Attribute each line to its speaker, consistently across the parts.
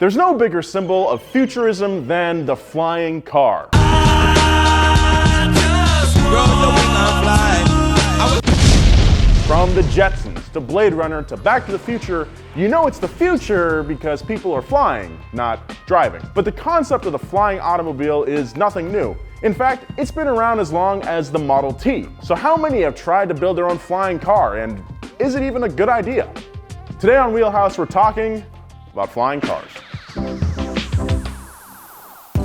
Speaker 1: There's no bigger symbol of futurism than the flying car. From the Jetsons to Blade Runner to Back to the Future, you know it's the future because people are flying, not driving. But the concept of the flying automobile is nothing new. In fact, it's been around as long as the Model T. So how many have tried to build their own flying car, and is it even a good idea? Today on WheelHouse, we're talking about flying cars.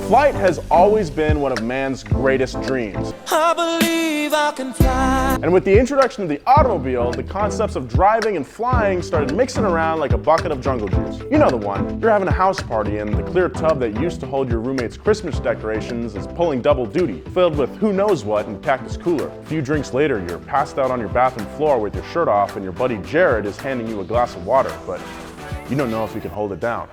Speaker 1: Flight has always been one of man's greatest dreams.
Speaker 2: I believe I can fly.
Speaker 1: And with the introduction of the automobile, the concepts of driving and flying started mixing around like a bucket of jungle juice. You know the one. You're having a house party and the clear tub that used to hold your roommate's Christmas decorations is pulling double duty, filled with who knows what in cactus cooler. A few drinks later, you're passed out on your bathroom floor with your shirt off and your buddy Jared is handing you a glass of water, but you don't know if you can hold it down.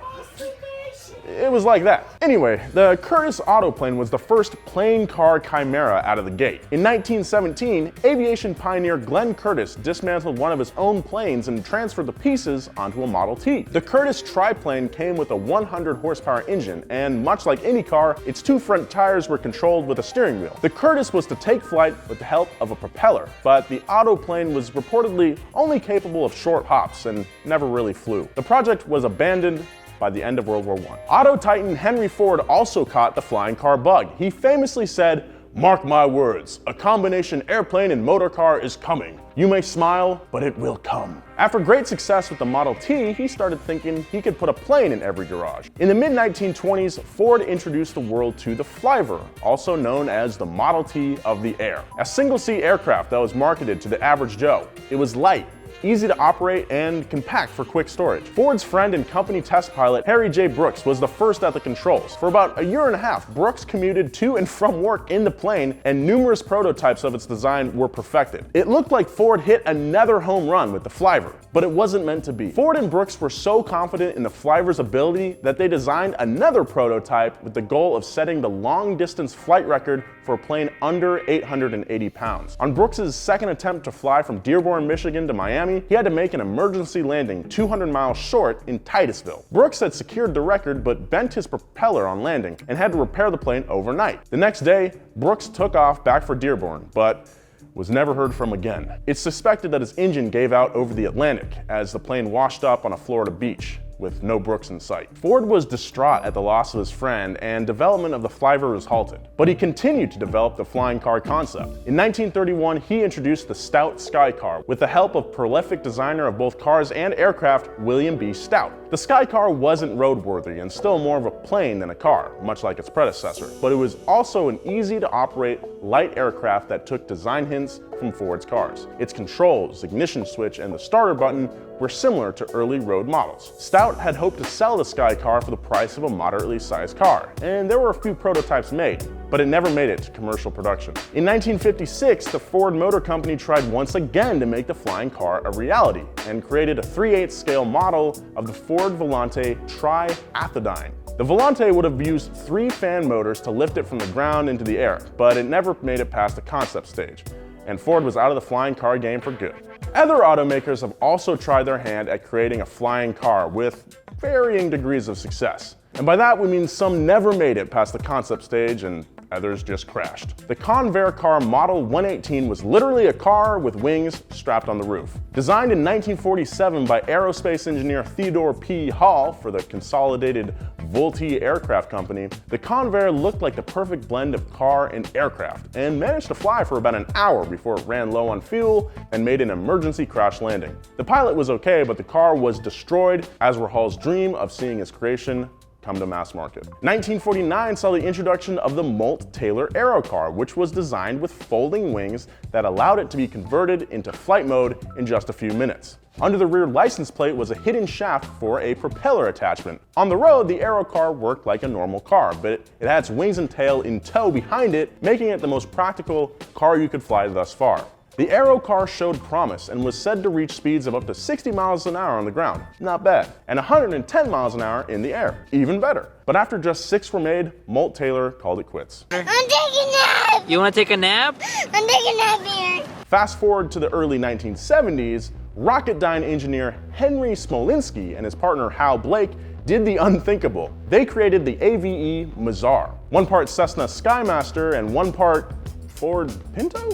Speaker 1: It was like that. Anyway, the Curtiss autoplane was the first plain car chimera out of the gate. In 1917, aviation pioneer Glenn Curtiss dismantled one of his own planes and transferred the pieces onto a Model T. The Curtiss triplane came with a 100 horsepower engine, and much like any car, its two front tires were controlled with a steering wheel. The Curtiss was to take flight with the help of a propeller, but the autoplane was reportedly only capable of short hops and never really flew. The project was abandoned by the end of World War I. Auto titan Henry Ford also caught the flying car bug. He famously said, "Mark my words, a combination airplane and motor car is coming. You may smile, but it will come." After great success with the Model T, he started thinking he could put a plane in every garage. In the mid-1920s, Ford introduced the world to the Flyver, also known as the Model T of the air. A single-seat aircraft that was marketed to the average Joe. It was light, easy to operate, and compact for quick storage. Ford's friend and company test pilot Harry J. Brooks was the first at the controls. For about a year and a half, Brooks commuted to and from work in the plane, and numerous prototypes of its design were perfected. It looked like Ford hit another home run with the Flyver, but it wasn't meant to be. Ford and Brooks were so confident in the Flyver's ability that they designed another prototype with the goal of setting the long-distance flight record for a plane under 880 pounds. On Brooks' second attempt to fly from Dearborn, Michigan to Miami, he had to make an emergency landing 200 miles short in Titusville. Brooks had secured the record but bent his propeller on landing and had to repair the plane overnight. The next day, Brooks took off back for Dearborn, but was never heard from again. It's suspected that his engine gave out over the Atlantic as the plane washed up on a Florida beach, with no Brooks in sight. Ford was distraught at the loss of his friend, and development of the Flyver was halted. But he continued to develop the flying car concept. In 1931, he introduced the Stout Sky Car with the help of prolific designer of both cars and aircraft, William B. Stout. The Sky Car wasn't roadworthy and still more of a plane than a car, much like its predecessor, but it was also an easy-to-operate light aircraft that took design hints from Ford's cars. Its controls, ignition switch, and the starter button were similar to early road models. Stout had hoped to sell the Sky Car for the price of a moderately sized car, and there were a few prototypes made, but it never made it to commercial production. In 1956, the Ford Motor Company tried once again to make the flying car a reality and created a 3/8 scale model of the Ford Volante Triathlon. The Volante would have used 3 fan motors to lift it from the ground into the air, but it never made it past the concept stage, and Ford was out of the flying car game for good. Other automakers have also tried their hand at creating a flying car with varying degrees of success. And by that we mean some never made it past the concept stage and others just crashed. The Convair car Model 118 was literally a car with wings strapped on the roof. Designed in 1947 by aerospace engineer Theodore P. Hall for the Consolidated Vultee Aircraft Company, the Convair looked like the perfect blend of car and aircraft and managed to fly for about an hour before it ran low on fuel and made an emergency crash landing. The pilot was okay, but the car was destroyed, as were Hall's dream of seeing his creation come to mass market. 1949 saw the introduction of the Molt-Taylor Aerocar, which was designed with folding wings that allowed it to be converted into flight mode in just a few minutes. Under the rear license plate was a hidden shaft for a propeller attachment. On the road, the Aerocar worked like a normal car, but it had its wings and tail in tow behind it, making it the most practical car you could fly thus far. The Aerocar showed promise and was said to reach speeds of up to 60 miles an hour on the ground, not bad, and 110 miles an hour in the air, even better. But after just 6 were made, Molt-Taylor called it quits.
Speaker 3: I'm taking a nap!
Speaker 2: You wanna take a nap?
Speaker 3: I'm taking a nap here.
Speaker 1: Fast forward to the early 1970s, Rocketdyne engineer Henry Smolinski and his partner Hal Blake did the unthinkable. They created the AVE Mazar. One part Cessna Skymaster and one part Ford Pinto?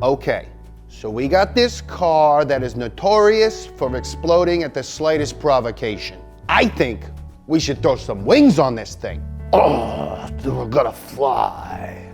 Speaker 4: Okay, so we got this car that is notorious for exploding at the slightest provocation. I think we should throw some wings on this thing. Oh, we're gonna fly.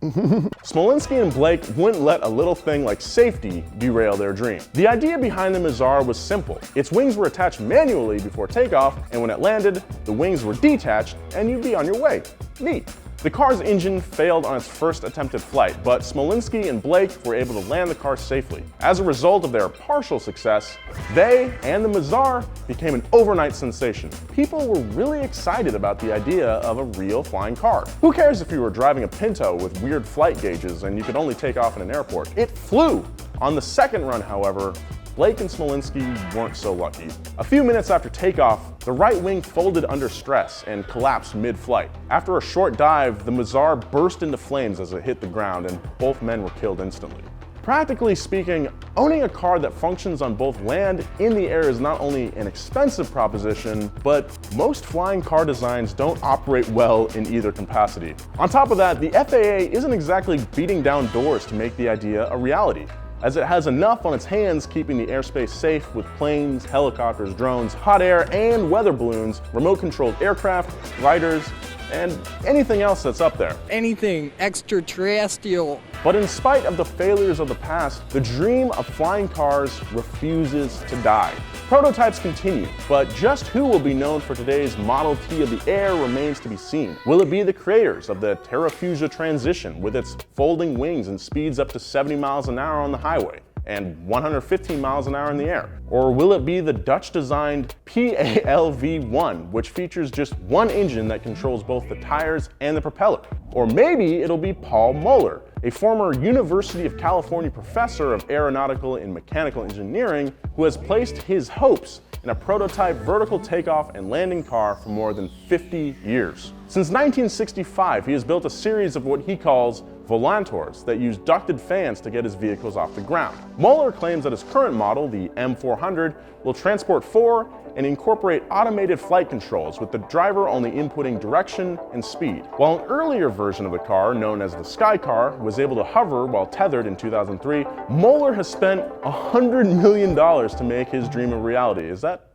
Speaker 1: Smolinski and Blake wouldn't let a little thing like safety derail their dream. The idea behind the Mazar was simple. Its wings were attached manually before takeoff, and when it landed, the wings were detached and you'd be on your way. Neat. The car's engine failed on its first attempted flight, but Smolinski and Blake were able to land the car safely. As a result of their partial success, they and the Mazar became an overnight sensation. People were really excited about the idea of a real flying car. Who cares if you were driving a Pinto with weird flight gauges and you could only take off in an airport? It flew! On the second run, however, Blake and Smolinski weren't so lucky. A few minutes after takeoff, the right wing folded under stress and collapsed mid-flight. After a short dive, the Mazar burst into flames as it hit the ground, and both men were killed instantly. Practically speaking, owning a car that functions on both land and in the air is not only an expensive proposition, but most flying car designs don't operate well in either capacity. On top of that, the FAA isn't exactly beating down doors to make the idea a reality, as it has enough on its hands keeping the airspace safe with planes, helicopters, drones, hot air and weather balloons, remote-controlled aircraft, gliders, and anything else that's up there.
Speaker 5: Anything extraterrestrial.
Speaker 1: But in spite of the failures of the past, the dream of flying cars refuses to die. Prototypes continue, but just who will be known for today's Model T of the Air remains to be seen. Will it be the creators of the Terrafugia Transition with its folding wings and speeds up to 70 miles an hour on the highway and 115 miles an hour in the air? Or will it be the Dutch-designed PALV-1, which features just one engine that controls both the tires and the propeller? Or maybe it'll be Paul Moeller, a former University of California professor of aeronautical and mechanical engineering who has placed his hopes in a prototype vertical takeoff and landing car for more than 50 years. Since 1965, he has built a series of what he calls volantors that use ducted fans to get his vehicles off the ground. Moeller claims that his current model, the M400, will transport 4 and incorporate automated flight controls with the driver only inputting direction and speed. While an earlier version of the car, known as the Sky Car, was able to hover while tethered in 2003, Moeller has spent $100 million to make his dream a reality. Is that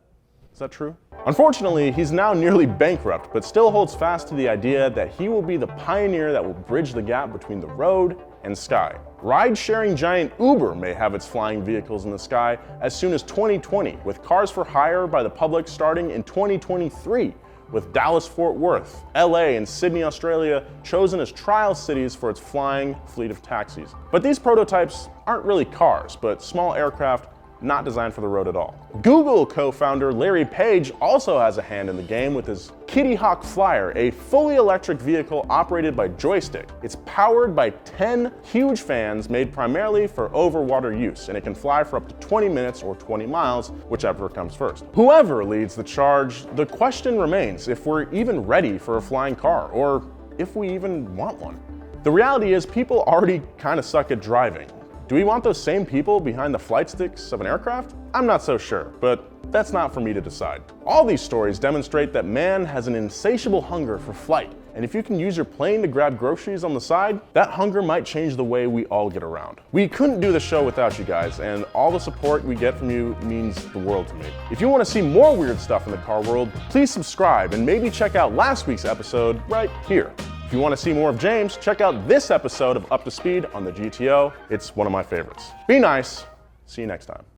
Speaker 1: true? Unfortunately, he's now nearly bankrupt, but still holds fast to the idea that he will be the pioneer that will bridge the gap between the road and sky. Ride-sharing giant Uber may have its flying vehicles in the sky as soon as 2020, with cars for hire by the public starting in 2023, with Dallas-Fort Worth, LA, and Sydney, Australia chosen as trial cities for its flying fleet of taxis. But these prototypes aren't really cars, but small aircraft not designed for the road at all. Google co-founder Larry Page also has a hand in the game with his Kitty Hawk Flyer, a fully electric vehicle operated by joystick. It's powered by 10 huge fans made primarily for overwater use, and it can fly for up to 20 minutes or 20 miles, whichever comes first. Whoever leads the charge, the question remains if we're even ready for a flying car, or if we even want one. The reality is people already kind of suck at driving. Do we want those same people behind the flight sticks of an aircraft? I'm not so sure, but that's not for me to decide. All these stories demonstrate that man has an insatiable hunger for flight, and if you can use your plane to grab groceries on the side, that hunger might change the way we all get around. We couldn't do the show without you guys, and all the support we get from you means the world to me. If you want to see more weird stuff in the car world, please subscribe and maybe check out last week's episode right here. If you want to see more of James, check out this episode of Up to Speed on the GTO. It's one of my favorites. Be nice. See you next time.